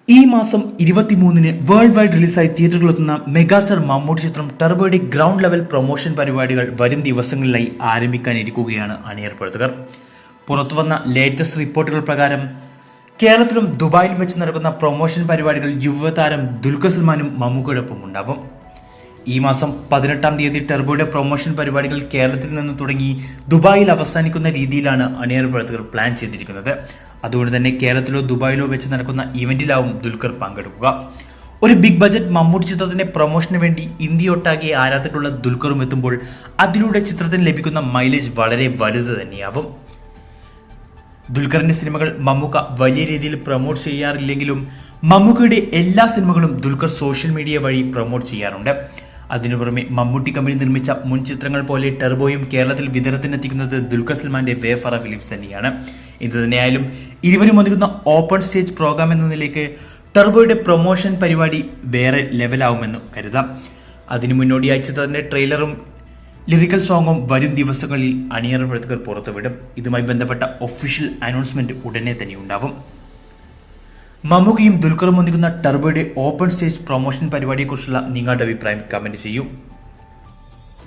ഈ മാസം 23-ന് world wide റിലീസായി തിയേറ്ററുകളിലെത്തുന്ന മെഗാസ്റ്റാർ മമ്മൂട്ടി ചിത്രം ടർബോയുടെ ഗ്രൗണ്ട് ലെവൽ പ്രൊമോഷൻ പരിപാടികൾ വരും ദിവസങ്ങളിലായി ആരംഭിക്കാനിരിക്കുകയാണ് അണിയർ പ്രവർത്തകർ. പുറത്തുവന്ന ലേറ്റസ്റ്റ് റിപ്പോർട്ടുകൾ പ്രകാരം കേരളത്തിലും ദുബായിലും വെച്ച് നടക്കുന്ന പ്രൊമോഷൻ പരിപാടികൾ യുവതാരം ദുൽഖർ സൽമാനും മമ്മൂക്കയോടൊപ്പം ഉണ്ടാവും. ഈ മാസം 18-ാം തീയതി ടർബോയുടെ പ്രൊമോഷൻ പരിപാടികൾ കേരളത്തിൽ നിന്ന് തുടങ്ങി ദുബായിൽ അവസാനിക്കുന്ന രീതിയിലാണ് അണിയർ പ്രവർത്തകർ പ്ലാൻ ചെയ്തിരിക്കുന്നത്. അതുകൊണ്ട് തന്നെ കേരളത്തിലോ ദുബായിലോ വെച്ച് നടക്കുന്ന ഇവന്റിലാവും ദുൽഖർ പങ്കെടുക്കുക. ഒരു ബിഗ് ബജറ്റ് മമ്മൂട്ടി ചിത്രത്തിന്റെ പ്രൊമോഷന് വേണ്ടി ഇന്ത്യയൊട്ടാകെ ആരാധകരുള്ള ദുൽഖറും എത്തുമ്പോൾ അതിലൂടെ ചിത്രത്തിന് ലഭിക്കുന്ന മൈലേജ് വളരെ വലുത് തന്നെയാവും. ദുൽഖറിന്റെ സിനിമകൾ മമ്മൂക്ക വലിയ രീതിയിൽ പ്രൊമോട്ട് ചെയ്യാറില്ലെങ്കിലും മമ്മൂക്കയുടെ എല്ലാ സിനിമകളും ദുൽഖർ സോഷ്യൽ മീഡിയ വഴി പ്രൊമോട്ട് ചെയ്യാറുണ്ട്. അതിനു പുറമെ മമ്മൂട്ടി കമ്പനി നിർമ്മിച്ച മുൻ ചിത്രങ്ങൾ പോലെ ടെർബോയും കേരളത്തിൽ വിതരണത്തിനെത്തിക്കുന്നത് ദുൽഖർ സൽമാന്റെ വേഫറ ഫിലിംസ് തന്നെയാണ്. ഇത് തന്നെയായാലും ഇരുവരും ഒതുങ്ങുന്ന ഓപ്പൺ സ്റ്റേജ് പ്രോഗ്രാം എന്ന നിലയ്ക്ക് ടെർബോയുടെ പ്രൊമോഷൻ പരിപാടി വേറെ ലെവലാവുമെന്ന് കരുതാം. അതിനു മുന്നോടിയായി ചിത്രത്തിന്റെ ട്രെയിലറും ലിറിക്കൽ സോങ്ങും വരും ദിവസങ്ങളിൽ അണിയർ പ്രവർത്തകർ പുറത്തുവിടും. ഇതുമായി ബന്ധപ്പെട്ട ഒഫീഷ്യൽ അനൗൺസ്മെന്റ് ഉടനെ തന്നെ ഉണ്ടാവും. മമ്മൂക്കയും ദുൽഖറും ഒന്നിക്കുന്ന ടർബോയുടെ ഓപ്പൺ സ്റ്റേജ് പ്രൊമോഷൻ പരിപാടിയെക്കുറിച്ചുള്ള നിങ്ങളുടെ അഭിപ്രായം കമന്റ് ചെയ്യൂ.